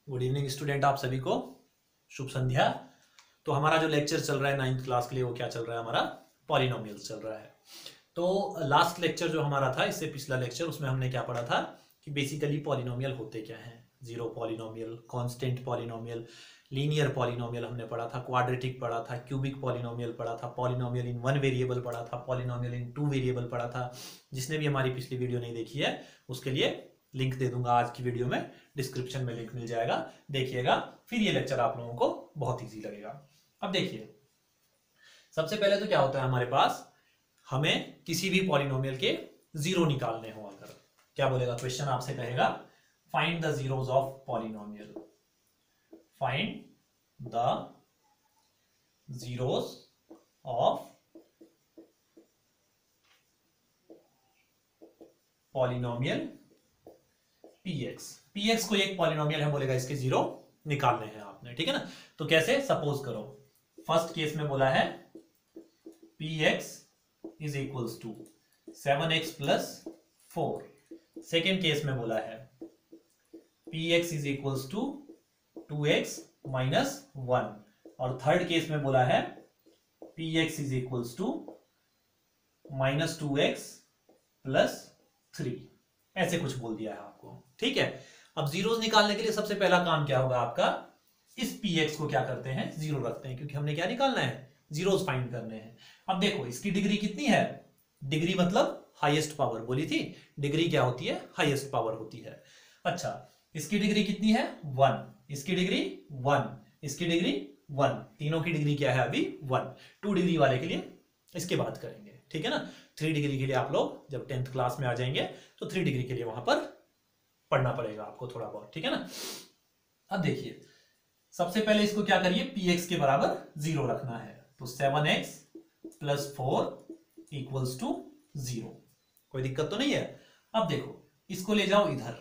Good evening student, आप सभी को शुभ संध्या। तो हमारा जो लेक्चर चल रहा है 9th क्लास के लिए वो क्या चल रहा है, हमारा पॉलिनोमियल्स चल रहा है। तो लास्ट लेक्चर जो हमारा था, इससे पिछला लेक्चर, उसमें हमने क्या पढ़ा था कि बेसिकली पॉलिनोमियल होते क्या हैं। Zero polynomial, constant polynomial, linear polynomial हमने पढ़ा था, क्वाड्रेटिक पढ़ा था, क्यूबिक पॉलिनोमियल पढ़ा था, पॉलिनोमियल इन 1 वेरिएबल पढ़ा था, पॉलिनोमियल इन 2 वेरिएबल पढ़ा था। जिसने भी हमारी पिछली वीडियो नहीं देखी है उसके लिए लिंक दे दूंगा आज की वीडियो में, डिस्क्रिप्शन में लिंक मिल जाएगा, देखिएगा। फिर ये लेक्चर आप लोगों को बहुत इजी लगेगा। अब देखिए, सबसे पहले तो क्या होता है हमारे पास, हमें किसी भी पॉलिनोमियल के जीरो निकालने हो। अगर क्या बोलेगा क्वेश्चन, आपसे कहेगा find the zeros of polynomial, find the zeros of polynomial px को एक पॉलिनोमियल है, बोलेगा इसके जीरो निकालने हैं आपने, ठीक है ना। तो कैसे, सपोज करो फर्स्ट केस में बोला है px is equals to 7x plus 4। Second case में बोला है px is equals to 2x minus 1। और थर्ड केस में बोला है px is equals to minus 2x plus 3। ऐसे कुछ बोल दिया है आपको, ठीक है। अब जीरोस निकालने के लिए सबसे पहला काम क्या होगा आपका, इस px को क्या करते हैं, जीरो रखते हैं, क्योंकि हमने क्या निकालना है, जीरोस फाइंड करने हैं। अब देखो इसकी डिग्री कितनी है, डिग्री मतलब हाईएस्ट पावर बोली थी, डिग्री क्या होती है, हाईएस्ट पावर होती है। अच्छा, इसकी डिग्री कितनी है, 1, इसकी डिग्री 1, इसकी डिग्री 1, तीनों की डिग्री क्या है अभी 1। 2 डिग्री वाले के लिए इसके बाद करेंगे, ठीक है ना। 3 डिग्री के लिए आप लोग जब 10th क्लास में आ जाएंगे तो 3 डिग्री के लिए वहां पर पढ़ना पड़ेगा आपको थोड़ा बहुत, ठीक है ना। अब देखिए, सबसे पहले इसको क्या करिए, px के बराबर 0 रखना है। तो 7x प्लस 4 इक्वल्स टू 0। कोई दिक्कत तो नहीं है। अब देखो इसको ले जाओ इधर,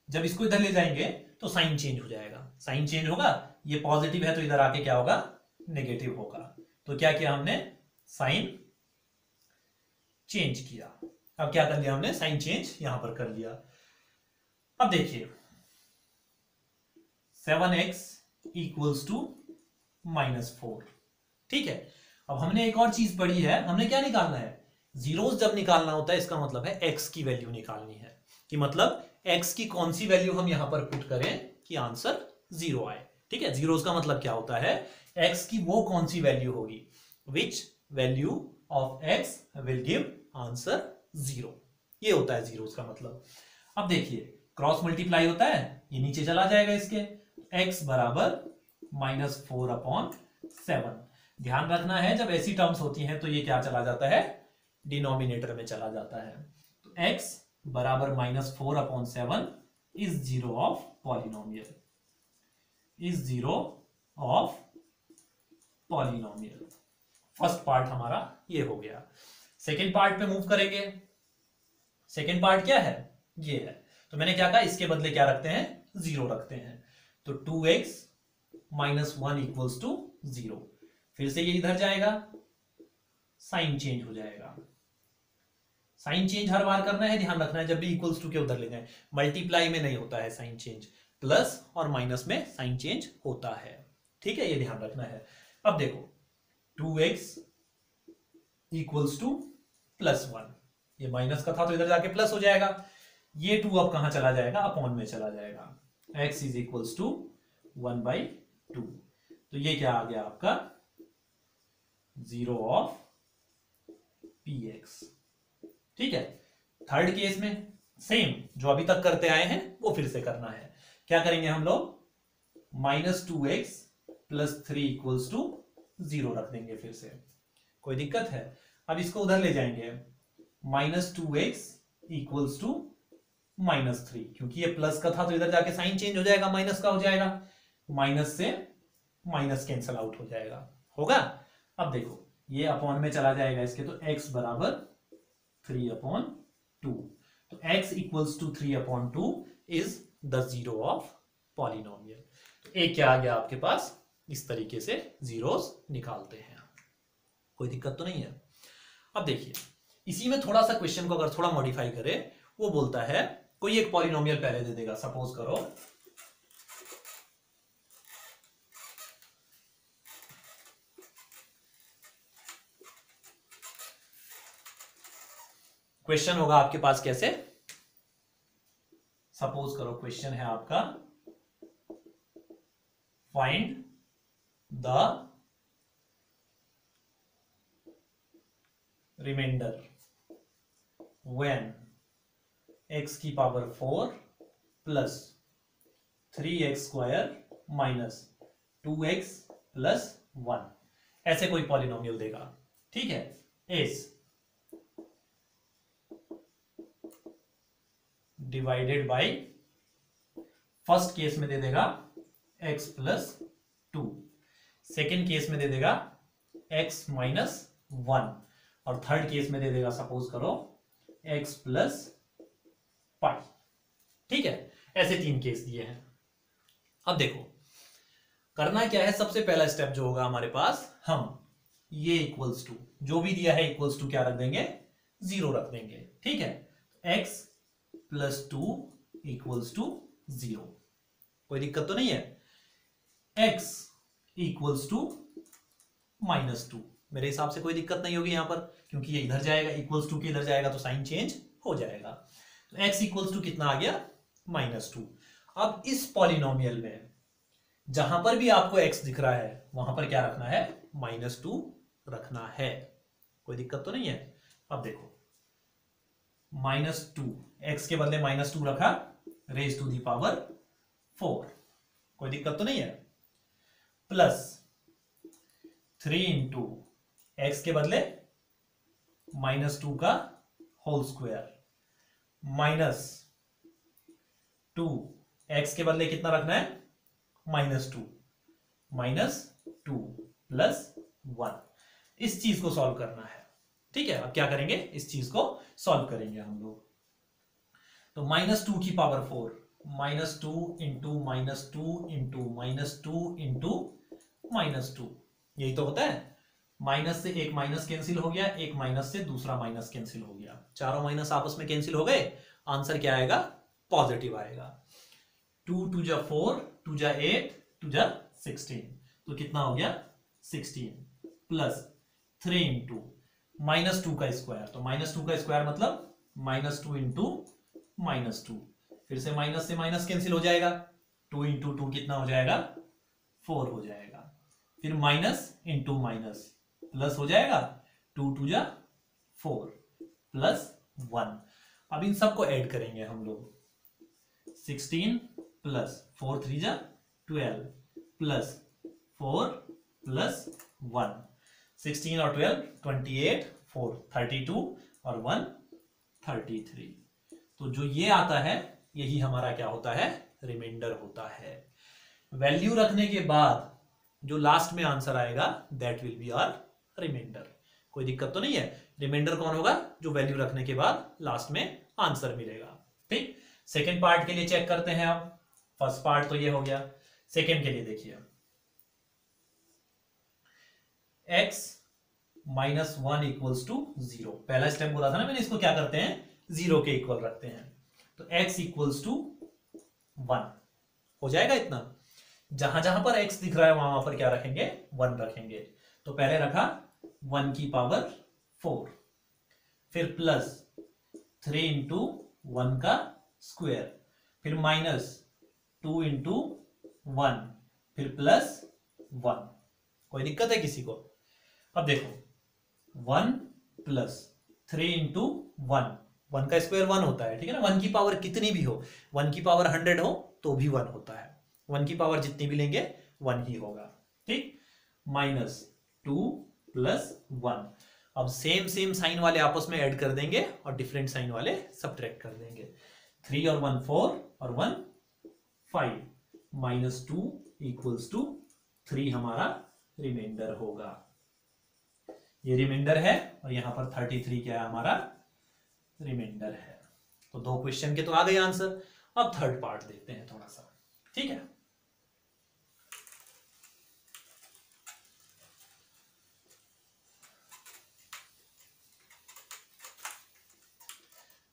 जब इसको इधर ले जाएंगे तो साइन चेंज हो जाएगा। साइन चेंज होगा, ये पॉजिटिव है तो इधर आके क्या होगा, नेगेटिव होगा। तो क्या किया हमने, साइन चेंज किया। अब क्या कर लिया हमने, साइन चेंज यहां पर कर लिया। अब देखिए 7x इक्वल्स टू माइनस 4, ठीक है। अब हमने एक और चीज पढ़ी है, हमने क्या निकालना है, जीरोस जब निकालना होता है इसका मतलब है x की वैल्यू निकालनी है, कि मतलब x की कौन सी वैल्यू हम यहां पर पुट करें कि आंसर 0 आए, ठीक है। जीरोस का मतलब क्या होता है, x की वो कौन सी वैल्यू होगी, which value of x will give answer 0, ये होता है जीरोस का मतलब। अब देखिए क्रॉस मल्टीप्लाई होता है, ये नीचे चला जाएगा इसके, x बराबर -4/7। ध्यान रखना है जब ऐसी टर्म्स होती हैं तो ये क्या चला जाता है, डिनोमिनेटर में चला जाता है। तो x बराबर -4/7 is zero of polynomial, is zero of polynomial. First part हमारा ये हो गया। सेकेंड पार्ट पे मूव करेंगे। सेकेंड पार्ट क्या है, ये है। तो मैंने क्या कहा, इसके बदले क्या रखते हैं, 0 रखते हैं। तो 2x माइनस 1 इक्वल्स टू 0। फिर से ये इधर जाएगा, साइन चेंज हो जाएगा। साइन चेंज हर बार करना है, ध्यान रखना है जब भी इक्वल्स टू के उधर ले जाए। मल्टीप्लाई में नहीं होता है साइन चेंज, प्लस और माइनस में साइन चेंज होता है, ठीक है, ये ध्यान रखना है। अब देखो 2x इक्वल्स टू +1, ये माइनस का था तो इधर जाके प्लस हो जाएगा। ये 2 अब कहां चला जाएगा, अपॉन में चला जाएगा। x is equals to 1/2। तो ये क्या आ गया आपका, 0 ऑफ px, ठीक है। थर्ड केस में सेम जो अभी तक करते आए हैं वो फिर से करना है। क्या करेंगे हम लोग, -2x प्लस 3 इक्वल्स टू 0 रख देंगे फिर से। कोई दिक्कत है। अब इसको उधर ले जाएंगे, -2x इक्वल्स टू -3, क्योंकि ये प्लस का था तो इधर जाके साइन चेंज हो जाएगा, माइनस का हो जाएगा, माइनस से माइनस कैंसल आउट हो जाएगा, होगा। अब देखो ये अपॉन में चला जाएगा इसके, तो x बराबर 3/2। तो x equals to 3/2 is the zero of polynomial. तो एक क्या आ गया आपके पास, इस तरीके से जीरोस निकालते हैं। कोई दिक्कत तो नहीं है। अब देखिए इसी में थोड़ा सा क्वेश्चन को अगर थोड़ा मॉडिफाई करें, वो बोलता है कोई एक पॉलिनोमियल पहले दे देगा। सपोज करो क्वेश्चन होगा आपके पास कैसे, सपोज करो क्वेश्चन है आपका find the remainder when x की power 4 plus 3x square minus 2x plus 1, ऐसे कोई पॉलिनोमियल देगा, ठीक है। Is divided by, first case में दे देगा x प्लस 2, सेकेंड केस में दे देगा x माइनस 1, और थर्ड केस में दे देगा सपोज करो x प्लस पाई, ठीक है। ऐसे 3 केस दिए हैं। अब देखो करना क्या है, सबसे पहला स्टेप जो होगा हमारे पास, हम ये इक्वल्स टू जो भी दिया है इक्वल्स टू क्या रख देंगे, 0 रख देंगे, ठीक है। x प्लस 2 इक्वल्स टू 0, कोई दिक्कत तो नहीं है। x इक्वल्स टू माइनस 2, मेरे हिसाब से कोई दिक्कत नहीं होगी यहां पर, क्योंकि ये इधर जाएगा, इक्वल्स टू के इधर जाएगा तो साइन चेंज हो जाएगा। तो x इक्वल्स टू कितना आ गया, -2। अब इस पॉलिनोमियल में जहां पर भी आपको x दिख रहा है वहां पर क्या रखना है, -2 रखना है, कोई दिक्कत तो नहीं है। अब देखो -2, x के बदले -2 रखा, रेज टू दी पावर 4, कोई दिक्कत तो नहीं है, प्लस 3 इंटू एक्स के बदले -2 का होल स्क्वायर माइनस 2, एक्स के बदले कितना रखना है, -2 प्लस 1, इस चीज को सॉल्व करना है, ठीक है। अब क्या करेंगे, इस चीज को सॉल्व करेंगे हम लोग। तो -2 की पावर 4, -2 इंटू -2 इंटू -2 इंटू -2, यही तो होता है। माइनस से एक माइनस कैंसिल हो गया, एक माइनस से दूसरा माइनस कैंसिल हो गया, चारों माइनस आपस में कैंसिल हो गए, आंसर क्या आएगा, पॉजिटिव आएगा। 2 2 जा 4, 2 जा 8, 2 जा 16, तो कितना हो गया 16, प्लस 3 इंटू -2 का स्क्वायर, तो -2 का स्क्वायर मतलब -2 इंटू -2, फिर से माइनस कैंसिल हो जाएगा, 2 इंटू 2 कितना हो जाएगा, 4 हो जाएगा, फिर माइनस इंटू माइनस प्लस हो जाएगा, 2 2 जा 4 प्लस 1। अब इन सबको ऐड करेंगे हम लोग, 16 प्लस 4 3 जा 12 प्लस 4 प्लस 1, 16 और 12 28, 4 32 और 1 33। तो जो ये आता है यही हमारा क्या होता है, रिमाइंडर होता है। वैल्यू रखने के बाद जो लास्ट में आंसर आएगा that will be our remainder, कोई दिक्कत तो नहीं है। रिमाइंडर कौन होगा, जो वैल्यू रखने के बाद लास्ट में आंसर मिलेगा, ठीक। सेकेंड पार्ट के लिए चेक करते हैं आप, फर्स्ट पार्ट तो ये हो गया, सेकेंड के लिए देखिए, x -1 इक्वल्स टू 0, पहला स्टेप बोला था ना मैंने, इसको क्या करते हैं, 0 के इक्वल रखते हैं, तो x इक्वल्स टू 1 हो जाएगा इतना। जहां जहां पर x दिख रहा है वहां पर क्या रखेंगे, 1 रखेंगे। तो पहले रखा 1 की पावर 4, फिर प्लस 3 इंटू 1 का स्क्वायर, फिर माइनस 2 इंटू 1, फिर प्लस 1, कोई दिक्कत है किसी को। अब देखो 1 प्लस 3 इंटू 1, 1 का स्क्वायर 1 होता है, ठीक है ना। 1 की पावर कितनी भी हो, 1 की पावर 100 हो तो भी 1 होता है, 1 की पावर जितनी भी लेंगे 1 ही होगा, ठीक। -2 प्लस 1, अब सेम साइन वाले आपस में ऐड कर देंगे और डिफरेंट साइन वाले सब्ट्रैक्ट कर देंगे। 3 और 1 4 और 1 5, -2 इक्वल्स टू 3 हमारा रिमाइंडर होगा। ये रिमाइंडर है और यहां पर 33 क्या है, हमारा रिमाइंडर है। तो 2 क्वेश्चन के तो आ गए आंसर। अब थर्ड पार्ट देखते हैं थोड़ा सा, ठीक है।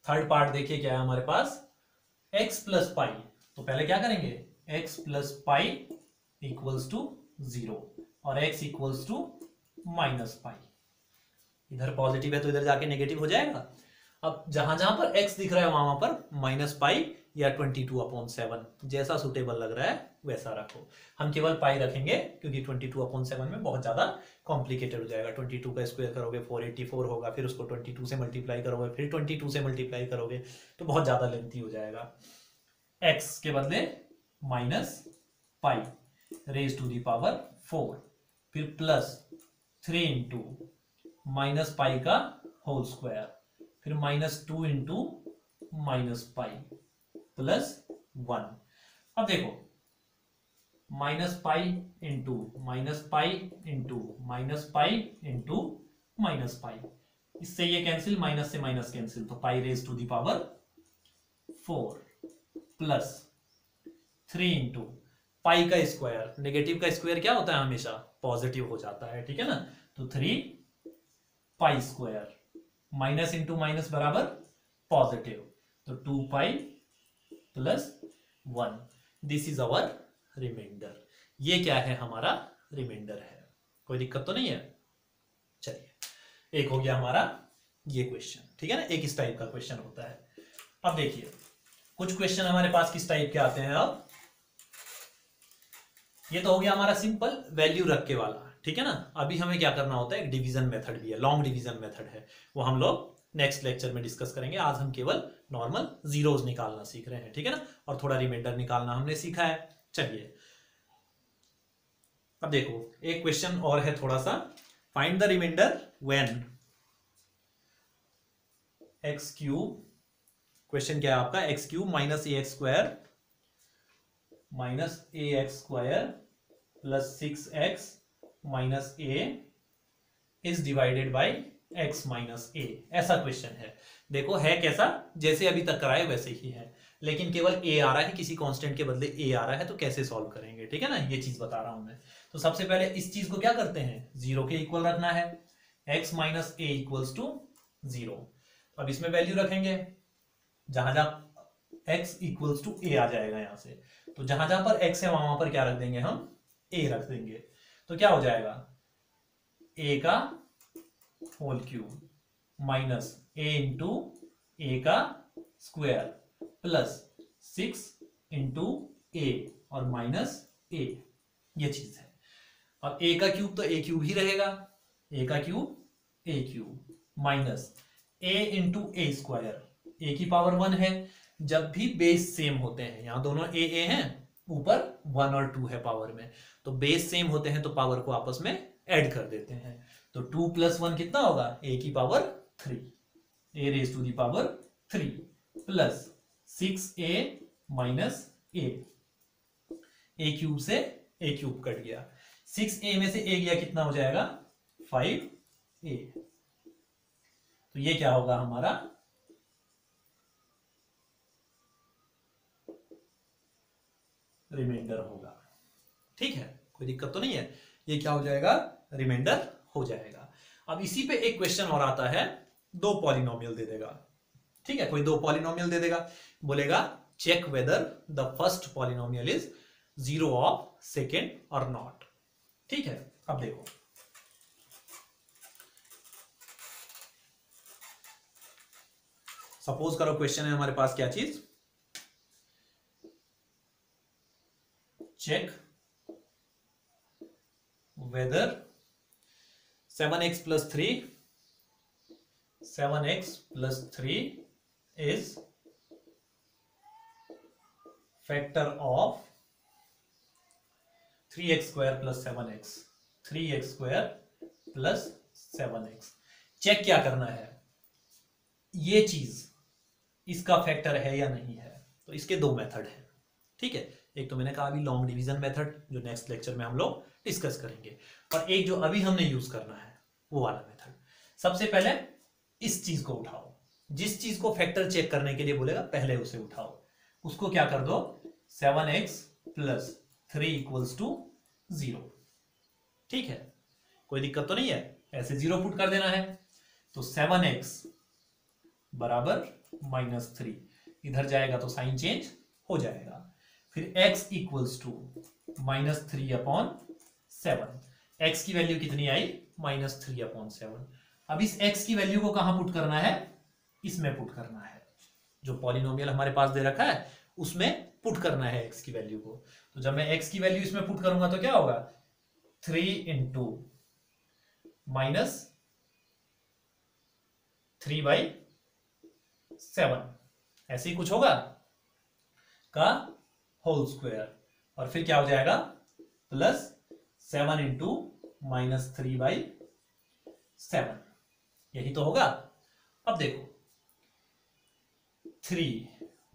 थर्ड पार्ट देखिए क्या है हमारे पास, x प्लस पाई, तो पहले क्या करेंगे, x plus pi equals to 0 और x इक्वल्स टू -पाई, इधर पॉजिटिव है तो इधर जाके नेगेटिव हो जाएगा। अब जहां जहां पर x दिख रहा है वहां पर माइनस पाई या 22/7 जैसा सुटेबल लग रहा है वैसा रखो। हम केवल पाई रखेंगे क्योंकि 22/7 में बहुत ज्यादा कॉम्प्लिकेटेड हो जाएगा। 22 का स्क्वायर करोगे 484 होगा, फिर उसको 22 से मल्टीप्लाई करोगे, फिर 22 से मल्टीप्लाई करोगे तो बहुत ज्यादा लेंथी हो जाएगा। x के बदले minus pi raise to the power 4, फिर प्लस 3 इंटू माइनस पाई का होल स्क्वायर, फिर -2 इंटू माइनस पाई प्लस 1। अब देखो minus pi into minus pi into minus pi into minus pi, इससे ये कैंसिल, माइनस से माइनस कैंसिल, तो pi raise to the power 4 plus 3 into pi का square, negative का स्क्वायर क्या होता है हमेशा पॉजिटिव हो जाता है, ठीक है ना, तो 3 pi square, minus into minus बराबर पॉजिटिव, तो 2 pi plus 1। This is our remainder. ये क्या है, हमारा रिमाइंडर है। कोई दिक्कत तो नहीं है। चलिए एक हो गया हमारा ये क्वेश्चन, ठीक है ना, एक इस टाइप का क्वेश्चन होता है। अब देखिए कुछ क्वेश्चन हमारे पास किस टाइप के आते हैं। अब ये तो हो गया हमारा सिंपल वैल्यू रख के वाला, ठीक है ना। अभी हमें क्या करना होता है, एक डिवीजन मेथड भी है, लॉन्ग डिवीजन मेथड है, वो हम लोग नेक्स्ट लेक्चर में डिस्कस करेंगे। आज हम केवल नॉर्मल जीरोस निकालना सीख रहे हैं, ठीक है ना, और थोड़ा रिमाइंडर निकालना हमने सीखा है। चलिए अब देखो एक क्वेश्चन और है थोड़ा सा, find the remainder when x cube, question क्या है आपका, x cube minus a x square minus a x square plus 6x minus a is divided by x minus a. ऐसा क्वेश्चन है। देखो है कैसा, जैसे अभी तक कराए वैसे ही है, लेकिन केवल a आ रहा है, किसी कांस्टेंट के बदले a आ रहा है, तो कैसे सॉल्व करेंगे, ठीक है ना, ये चीज बता रहा हूं मैं। तो सबसे पहले इस चीज को क्या करते हैं, जीरो के इक्वल रखना है, x minus a equals to 0। अब इसमें वैल्यू रखेंगे, जहां जहां x इक्वल्स टू a आ जाएगा यहां से, तो जहां जहां पर x है वहां पर क्या रख देंगे, हम a रख देंगे। तो क्या हो जाएगा, a का whole cube minus a into a का स्क्वायर प्लस 6 इंटू ए और माइनस a, ये चीज है। अब a का क्यूब तो a क्यूब ही रहेगा, a का cube a cube minus a into A square, a की पावर 1 है। जब भी बेस सेम होते हैं, यहां दोनों a हैं, ऊपर 1 और 2 है पावर में, तो बेस सेम होते हैं तो पावर को आपस में ऐड कर देते हैं। तो 2 प्लस 1 कितना होगा, a की power 3, a raise to the power 3 plus 6a minus a cube से a क्यूब कट गया, 6a में से a गया कितना हो जाएगा 5a। तो ये क्या होगा हमारा रिमाइंडर होगा, ठीक है, कोई दिक्कत तो नहीं है। ये क्या हो जाएगा, रिमाइंडर हो जाएगा। अब इसी पे एक क्वेश्चन और आता है, दो पॉलिनोमियल दे देगा, ठीक है, कोई दो पॉलिनोमियल दे देगा, बोलेगा check whether the first polynomial is 0 of second और नॉट, ठीक है। अब देखो सपोज करो क्वेश्चन है हमारे पास क्या चीज, check whether 7x plus 3 is factor of 3x square plus 7x, 3x square plus 7x। Check क्या करना है, ये चीज इसका फैक्टर है या नहीं है। तो इसके दो मेथड है, ठीक है, एक तो मैंने कहा अभी लॉन्ग डिवीजन मेथड जो नेक्स्ट लेक्चर में हम लोग डिस्कस करेंगे, और एक जो अभी हमने यूज करना है वो वाला मेथड। सबसे पहले इस चीज को उठाओ, जिस चीज को फैक्टर चेक करने के लिए बोलेगा पहले उसे उठाओ, उसको क्या कर दो 7x प्लस 3 इक्वल्स टू 0, ठीक है, कोई दिक्कत तो नहीं है, ऐसे 0 पुट कर देना है। तो 7x बराबर -3, इधर जाएगा तो साइन चेंज हो जाएगा, फिर x इक्वल्स टू -3/7, x की वैल्यू कितनी आई -3/7। अब इस x की वैल्यू को कहां पुट करना है, इसमें पुट करना है, जो पॉलिनोमियल हमारे पास दे रखा है उसमें पुट करना है एक्स की वैल्यू को। तो जब मैं एक्स की वैल्यू इसमें पुट करूंगा तो क्या होगा, 3 इंटू माइनस 3/7, ऐसे ही कुछ होगा का होल स्क्वायर, और फिर क्या हो जाएगा प्लस 7 इंटू माइनस 3/7, यही तो होगा। अब देखो 3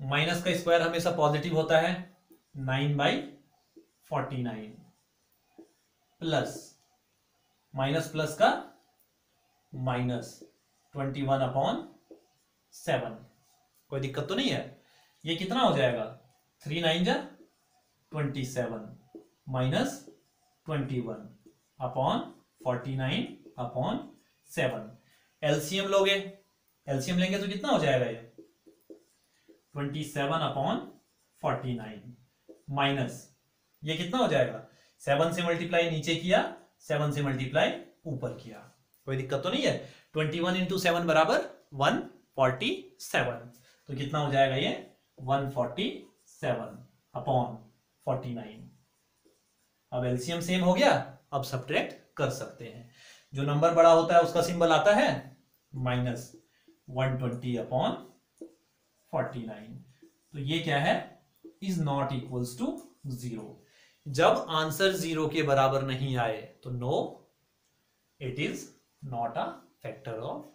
माइनस का स्क्वायर हमेशा पॉजिटिव होता है, 9/49 प्लस माइनस प्लस का माइनस 21/7, कोई दिक्कत तो नहीं है। ये कितना हो जाएगा, 3 9 जा 27 माइनस 21/49/7, एलसीएम लोगे, एलसीएम लेंगे तो कितना हो जाएगा ये 27/49 माइनस ये कितना हो जाएगा, 7 से मल्टीप्लाई नीचे किया, 7 से मल्टीप्लाई ऊपर किया, कोई दिक्कत तो नहीं है। 21 इंटू 7 बराबर 147, तो कितना हो जाएगा ये 147/49। अब एलसीएम सेम हो गया, अब सब्ट्रैक्ट कर सकते हैं। जो नंबर बड़ा होता है उसका सिंबल आता है माइनस 120/49, तो ये क्या है, इज नॉट इक्वल्स टू 0। जब आंसर 0 के बराबर नहीं आए तो no, it is not a factor of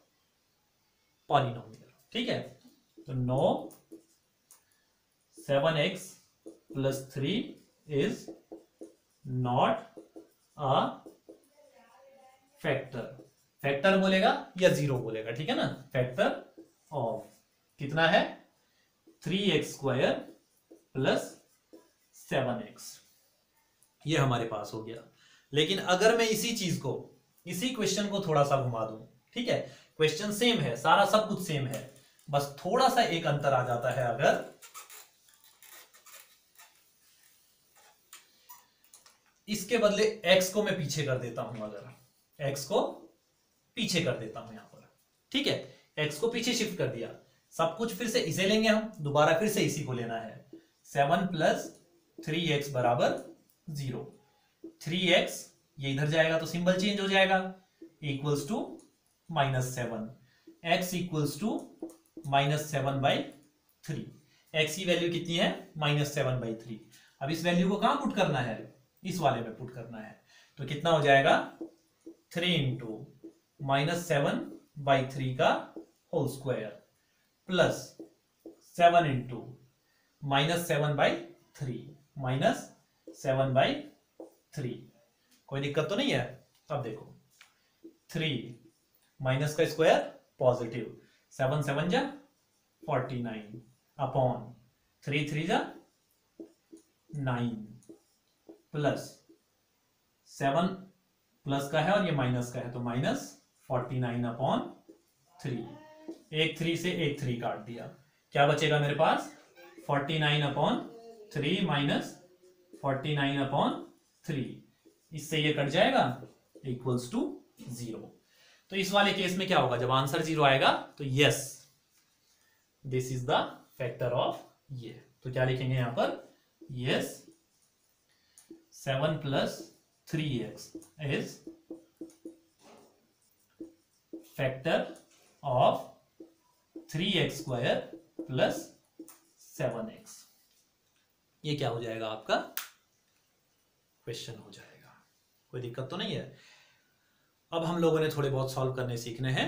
polynomial, ठीक है। तो no 7x + 3 is not a factor, factor बोलेगा या 0 बोलेगा, ठीक है ना, फैक्टर ऑफ कितना है 3x² + 7x, ये हमारे पास हो गया। लेकिन अगर मैं इसी चीज को, इसी क्वेश्चन को थोड़ा सा घुमा दूं, ठीक है, क्वेश्चन सेम है, सारा सब कुछ सेम है, बस थोड़ा सा एक अंतर आ जाता है। अगर इसके बदले x को मैं पीछे कर देता हूं, अगर x को पीछे कर देता हूं यहां पर, ठीक है, x को पीछे शिफ्ट कर दिया, सब कुछ फिर से इसे लेंगे हम, दोबारा फिर से इसी को लेना है। 7 + 3x = 0, 3x ये इधर जाएगा तो सिंबल चेंज हो जाएगा, equals to -7, x equals to -7/3, x की वैल्यू कितनी है -7/3। अब इस वैल्यू को कहां पुट करना है, इस वाले में पुट करना है, तो कितना हो जाएगा 3 इंटू -7/3 का होल स्क्वायर प्लस 7 इंटू -7/3 -7/3, कोई दिक्कत तो नहीं है। अब देखो 3 माइनस का स्क्वायर पॉजिटिव, 7 7 जा 49 अपॉन 3 3 जा 9 प्लस 7 प्लस का है और ये माइनस का है तो -49/3, एक 3 से एक 3 काट दिया, क्या बचेगा मेरे पास 49/3 -49/3, इससे ये कट जाएगा इक्वल्स टू 0। तो इस वाले केस में क्या होगा, जब आंसर 0 आएगा तो yes this is the factor of ये, तो क्या लिखेंगे यहां पर, yes 7 + 3x is factor of 3x² + 7x, ये क्या हो जाएगा आपका क्वेश्चन हो जाएगा, कोई दिक्कत तो नहीं है। अब हम लोगों ने थोड़े बहुत सॉल्व करने सीखने हैं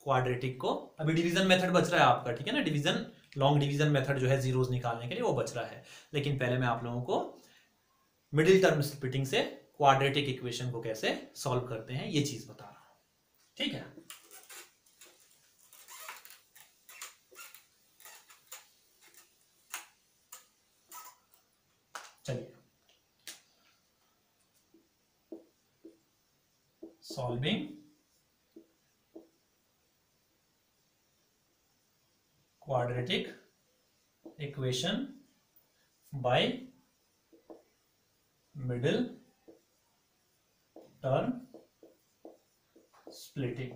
क्वाड्रेटिक को, अभी डिवीजन मेथड बच रहा है आपका, ठीक है ना, डिवीजन लॉन्ग डिवीजन मेथड जो है जीरोस निकालने के लिए वो बच रहा है, लेकिन पहले मैं आप लोगों को मिडिल टर्म स्प्लिटिंग से क्वाड्रेटिक इक्वेशन को कैसे सॉल्व करते हैं ये चीज बता रहा हूं, ठीक है। चलिए solving quadratic equation by middle term splitting।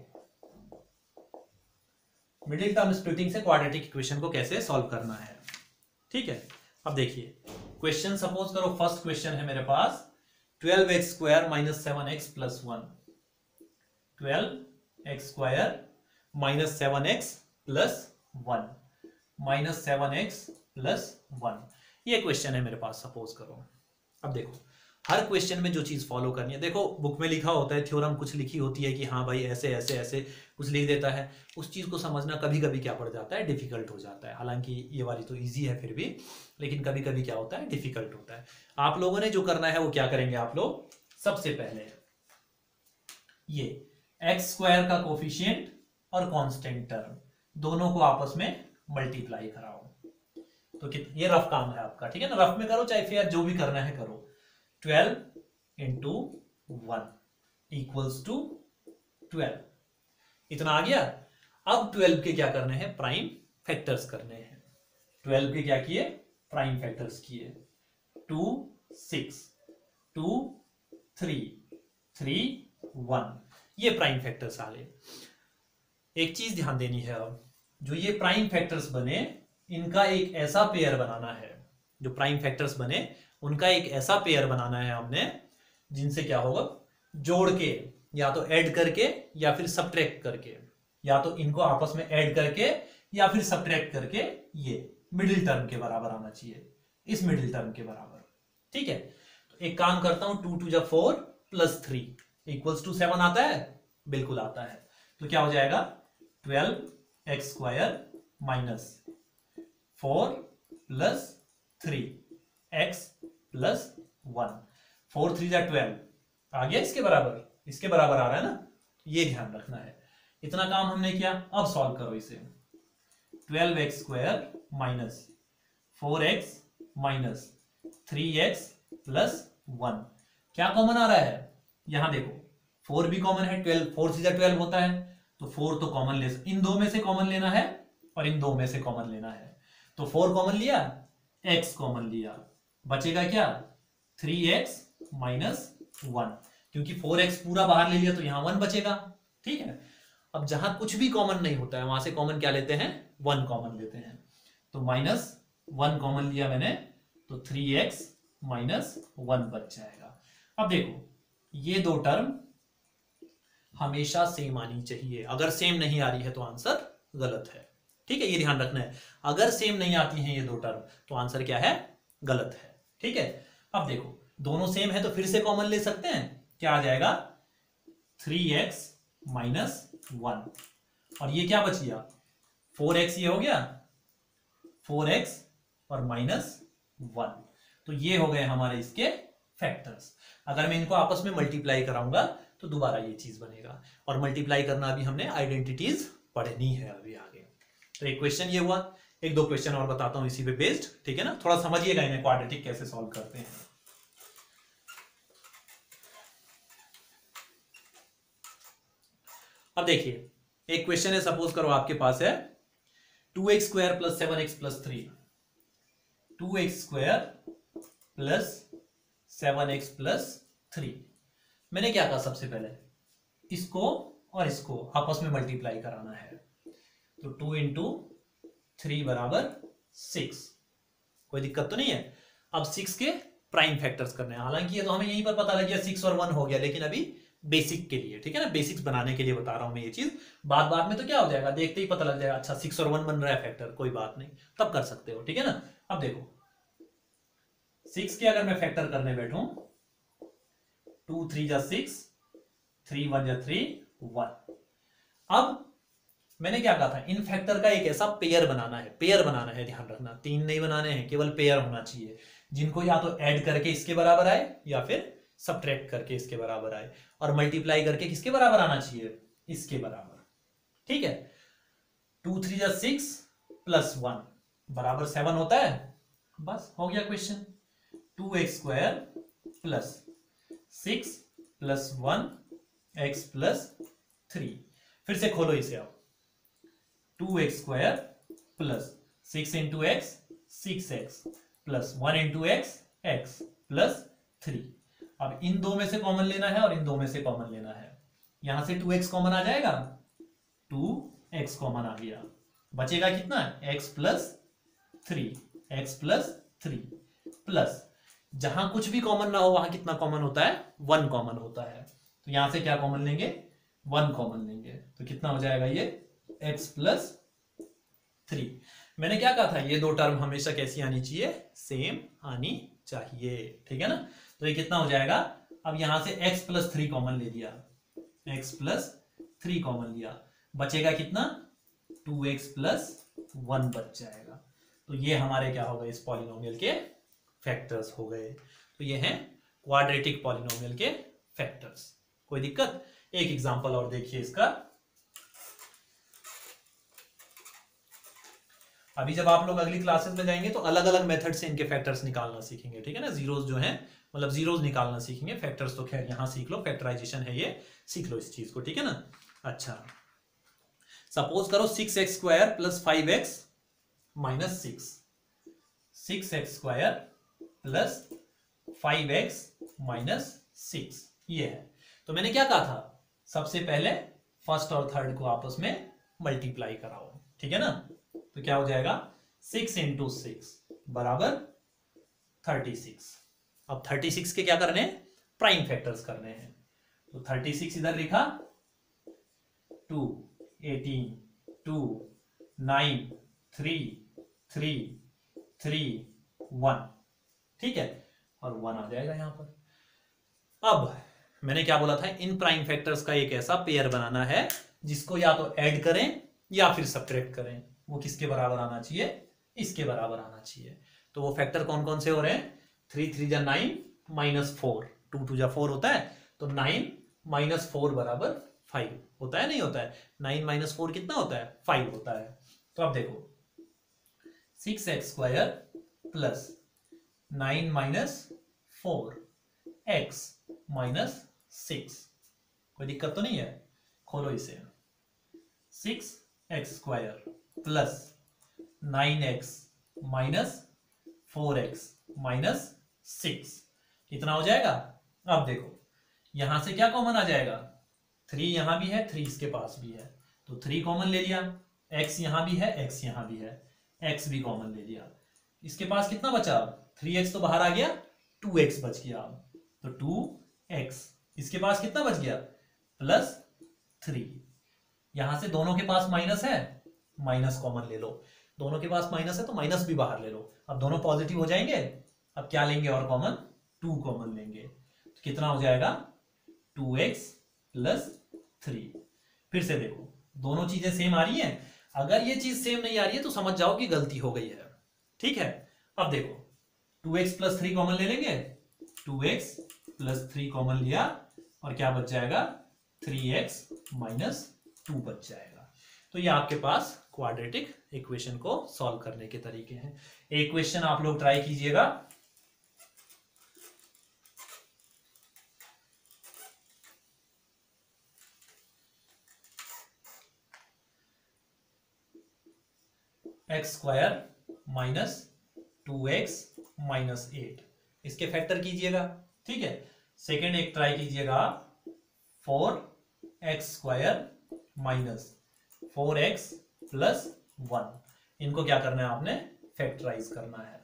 Middle term splitting से क्वाड्रेटिक इक्वेशन को कैसे सॉल्व करना है। ठीक है, अब देखिए क्वेश्चन सपोज करो, फर्स्ट क्वेश्चन है मेरे पास 12x square minus 7x plus 1, 12x square minus 7x plus 1 minus 7x plus 1, ये क्वेश्चन है मेरे पास सपोज करो। अब देखो हर क्वेश्चन में जो चीज फॉलो करनी है, देखो बुक में लिखा होता है, थ्योरम कुछ लिखी होती है कि हाँ भाई ऐसे ऐसे ऐसे कुछ लिख देता है, उस चीज को समझना कभी कभी क्या पड़ जाता है, डिफिकल्ट हो जाता है। हालांकि ये वाली तो इजी है फिर भी, लेकिन कभी कभी क्या होता है, डिफिकल्ट होता है। आप लोगों ने जो करना है वो क्या करेंगे, आप लोग सबसे पहले ये एक्स स्क्वायर का कोफिशिएंट और कांस्टेंट टर्म दोनों को आपस में मल्टीप्लाई कराओ। तो ये रफ काम है आपका, ठीक है ना, रफ में करो चाहे फिर जो भी करना है करो। 12 इंटू 1 इक्वल्स टू 12, इतना आ गया। अब 12 के क्या करने हैं, प्राइम फैक्टर्स करने हैं। 12 के क्या किए, प्राइम फैक्टर्स किए। 2 6 2 3 3 1, ये प्राइम फैक्टर्स आ गए। एक चीज ध्यान देनी है, अब जो ये प्राइम फैक्टर्स बने इनका एक ऐसा पेयर बनाना है, जो प्राइम फैक्टर्स बने उनका एक ऐसा पेयर बनाना है हमने जिनसे क्या होगा, जोड़ के या तो ऐड करके या फिर सब्ट्रैक्ट करके, या तो इनको आपस में ऐड करके या फिर सब्ट्रैक्ट करके ये मिडिल टर्म के बराबर आना चाहिए, इस मिडिल टर्म के बराबर। ठीक है, तो एक काम करता हूं, 2 2 4 प्लस 3 इक्वल्स टू 7 आता है, बिल्कुल आता है। तो क्या हो जाएगा, 12x square minus 4 plus 3x plus 1, 4 3 12 आ गया, इसके बराबर, इसके बराबर आ रहा है ना, ये ध्यान रखना है। इतना काम हमने किया, अब सॉल्व करो इसे। 12x square minus 4x minus 3x plus 1, क्या कॉमन आ रहा है, यहां देखो 4 भी कॉमन है, 12 4 3 12 होता है, तो 4 तो कॉमन ले, इन दो में से कॉमन लेना है और इन दो में से कॉमन लेना है। तो 4 कॉमन लिया, x कॉमन लिया, बचेगा क्या, 3x माइनस 1, क्योंकि 4x पूरा बाहर ले लिया तो यहां 1 बचेगा। ठीक है, अब जहां कुछ भी कॉमन नहीं होता है वहां से कॉमन क्या लेते हैं, 1 कॉमन लेते हैं। तो माइनस 1 कॉमन लिया मैंने, तो 3x माइनस 1 बच जाएगा। अब देखो ये दो टर्म हमेशा सेम आनी चाहिए, अगर सेम नहीं आ रही है तो आंसर गलत है। ठीक है, ये ध्यान रखना है, अगर सेम नहीं आती हैं ये दो टर्म तो आंसर क्या है, गलत है। ठीक है, अब देखो दोनों सेम है तो फिर से कॉमन ले सकते हैं, क्या आ जाएगा, 3x माइनस 1, और ये क्या बच गया, 4x, ये हो गया 4x और माइनस 1, तो ये हो गए हमारे इसके फैक्टर्स। अगर मैं इनको आपस में मल्टीप्लाई कराऊंगा तो दोबारा ये चीज बनेगा, और मल्टीप्लाई करना अभी हमने आइडेंटिटीज पढ़नी है अभी आगे। तो एक क्वेश्चन ये हुआ, एक दो क्वेश्चन और बताता हूं इसी पे बेस्ड, ठीक है ना, थोड़ा समझिएगा इन्हें, क्वाड्रेटिक कैसे सॉल्व करते हैं। अब देखिए एक क्वेश्चन है, सपोज करो आपके पास है 2x square plus 7x plus 3, 2x square plus 7x plus 3। मैंने क्या कहा, सबसे पहले इसको और इसको आपस में मल्टीप्लाई कराना है, तो 2 इंटू 3 बराबर 6, कोई दिक्कत तो नहीं है। अब 6 के प्राइम फैक्टर्स करने हैं, हालांकि ये तो हमें यहीं पर पता लग गया 6 और 1 हो गया, लेकिन अभी बेसिक के लिए, ठीक है ना, बेसिक्स बनाने के लिए बता रहा हूं मैं ये चीज, बाद में तो क्या हो जाएगा, देखते ही पता लग जाएगा, अच्छा 6 और 1 बन रहा है फैक्टर, कोई बात नहीं, तब कर सकते हो। ठीक है ना, अब देखो 6 के अगर मैं फैक्टर करने बैठूं, 2 3 जा 6, 3 1 जा 3 1। अब मैंने क्या कहा था, इन फैक्टर का एक ऐसा पेयर बनाना है, पेयर बनाना है, ध्यान रखना, 3 नहीं बनाने हैं, केवल पेयर होना चाहिए, जिनको या तो ऐड करके इसके बराबर आए या फिर सब्ट्रैक्ट करके इसके बराबर आए, और मल्टीप्लाई करके किसके बराबर आना चाहिए, इसके बराबर। ठीक है, 2 3 जा 6 प्लस 1 बराबर 7 होता है, बस हो गया question. 2x square plus 6 plus 1 x plus 3, फिर से खोलो इसे, अब 2x square plus 6 into x 6x plus 1 into x x plus 3। अब इन दो में से कॉमन लेना है और इन दो में से कॉमन लेना है, यहां से 2x कॉमन आ जाएगा, x कॉमन आ गया, बचेगा कितना, x plus 3, x plus 3 plus जहां कुछ भी कॉमन ना हो वहां कितना कॉमन होता है, 1 कॉमन होता है। तो यहां से क्या कॉमन लेंगे, 1 कॉमन लेंगे, तो कितना हो जाएगा ये x प्लस 3। मैंने क्या कहा था, ये दो टर्म हमेशा कैसी आनी चाहिए, सेम आनी चाहिए, ठीक है ना। तो ये कितना हो जाएगा, अब यहां से x प्लस 3 कॉमन ले लिया, x प्लस 3 कॉमन लिया, बचेगा कितना, 2x प्लस 1 बच जाएगा। तो ये हमारे क्या हो गए, इस पॉलिनोमियल के फैक्टर्स हो गए। तो ये हैं क्वाड्रेटिक पॉलिनोमियल के फैक्टर्स। कोई दिक्कत, एक एग्जांपल और देखिए इसका। अभी जब आप लोग अगली क्लासेस में जाएंगे तो अलग अलग मेथड से इनके फैक्टर्स निकालना सीखेंगे, ठीक है ना। जीरोस जो हैं मतलब जीरोस निकालना सीखेंगे, फैक्टर्स तो खैर यहां सीख लो, फैक्टराइजेशन है ये, सीख लो इस चीज को, ठीक है ना। अच्छा, सपोज करो 6x square plus 5x minus 6x square plus 5x minus 6 ये है। तो मैंने क्या कहा था, सबसे पहले फर्स्ट और थर्ड को आपस में मल्टीप्लाई कराओ, ठीक है ना। तो क्या हो जाएगा, 6 इंटू 6 बराबर 36। अब 36 के क्या करने हैं, प्राइम फैक्टर्स करने हैं। तो 36 इधर लिखा, 2, 18, 2, 9, 3, 3, 3, 1, ठीक है, और 1 आ जाएगा यहां पर। अब मैंने क्या बोला था, इन प्राइम फैक्टर्स का एक ऐसा पेयर बनाना है जिसको या तो ऐड करें या फिर सब्ट्रैक्ट करें। वो किसके बराबर आना चाहिए, इसके बराबर आना चाहिए। तो वो फैक्टर कौन कौन से हो रहे हैं, 3 3 जा 9 माइनस 4, 2 2 जा 4 होता है, तो 9 माइनस 4 बराबर 5 होता है, नहीं होता है, 9 माइनस 4 कितना होता है, 5 होता है। तो अब देखो 6x square plus 9 minus 4x minus 6, कोई दिक्कत तो नहीं है, खोलो इसे। 6x square plus 9x minus 4x minus 6 कितना हो जाएगा। अब देखो यहां से क्या कॉमन आ जाएगा, 3 यहां भी है, 3 इसके पास भी है, तो 3 कॉमन ले लिया, x यहां भी है, x यहां भी है, x भी कॉमन ले लिया। इसके पास कितना बचा, 3x तो बाहर आ गया, 2x बच गया, तो 2x। इसके पास कितना बच गया, प्लस 3। यहां से दोनों के पास माइनस है, माइनस कॉमन ले लो, दोनों के पास माइनस है तो माइनस भी बाहर ले लो। अब दोनों पॉजिटिव हो जाएंगे, अब क्या लेंगे और कॉमन, 2 कॉमन लेंगे, तो कितना हो जाएगा, 2x प्लस 3। फिर से देखो दोनों चीजें सेम आ रही हैं, अगर ये चीज सेम नहीं आ रही है तो समझ जाओ कि गलती हो गई है, ठीक है। अब देखो 2x प्लस 3 कॉमन ले लेंगे, 2x प्लस 3 कॉमन लिया और क्या बच जाएगा, 3x माइनस 2 बच जाएगा। तो ये आपके पास क्वाड्रेटिक इक्वेशन को सॉल्व करने के तरीके हैं। एक क्वेश्चन आप लोग ट्राई कीजिएगा। X square minus 2x minus 8, इसके फैक्टर कीजिएगा, ठीक है। सेकेंड एक ट्राई कीजिएगा, 4x square minus 4x plus 1, इनको क्या करना है आपने, फैक्टराइज करना है,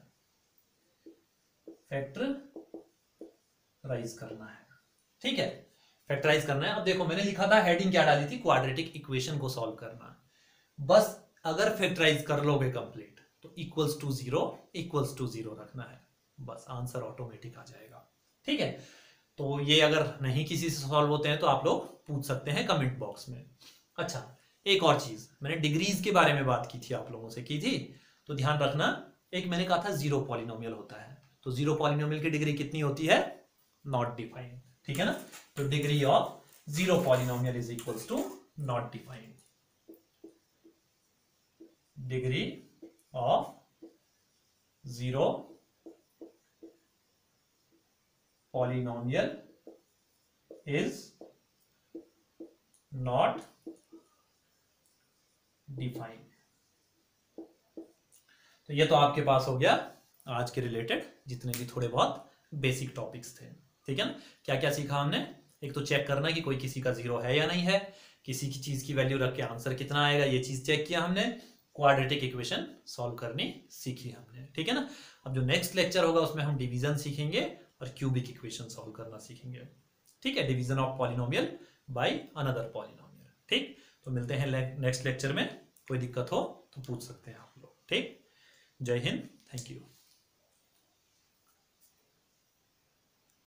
फैक्टराइज करना है, ठीक है, फैक्टराइज करना है। अब देखो मैंने लिखा था, हेडिंग क्या डाली थी, क्वाड्रेटिक इक्वेशन को सॉल्व करना। बस अगर फैक्टराइज कर लोगे कंप्लीट तो इक्वल्स टू जीरो रखना है, बस आंसर ऑटोमेटिक आ जाएगा, ठीक है। तो ये अगर नहीं किसी से सॉल्व होते हैं तो आप लोग पूछ सकते हैं कमेंट बॉक्स में। अच्छा, एक और चीज, मैंने डिग्रीज के बारे में बात की थी, आप लोगों से की थी, तो ध्यान रखना, एक मैंने कहा था जीरो पॉलिनोमियल होता है, तो जीरो पॉलिनोमियल की डिग्री कितनी होती है, नॉट डिफाइंड, ठीक है ना। तो degree of zero polynomial is equals to not defined, degree of zero polynomial is not defined. तो ये तो आपके पास हो गया आज के रिलेटेड जितने भी थोड़े बहुत बेसिक टॉपिक्स थे, ठीक है ना। क्या क्या सीखा हमने, एक तो चेक करना कि कोई किसी का जीरो है या नहीं है, किसी की चीज की वैल्यू रख के आंसर कितना आएगा ये चीज चेक किया हमने, क्वाड्रेटिक इक्वेशन सॉल्व करनी सीखी हमने, ठीक है ना। अब जो नेक्स्ट लेक्चर होगा उसमें हम डिवीजन सीखेंगे और क्यूबिक इक्वेशन सॉल्व करना सीखेंगे, ठीक है, division of polynomial by another polynomial, ठीक। तो मिलते हैं नेक्स्ट लेक्चर में, कोई दिक्कत हो तो पूछ सकते हैं आप लोग, ठीक। जय हिंद, थैंक यू।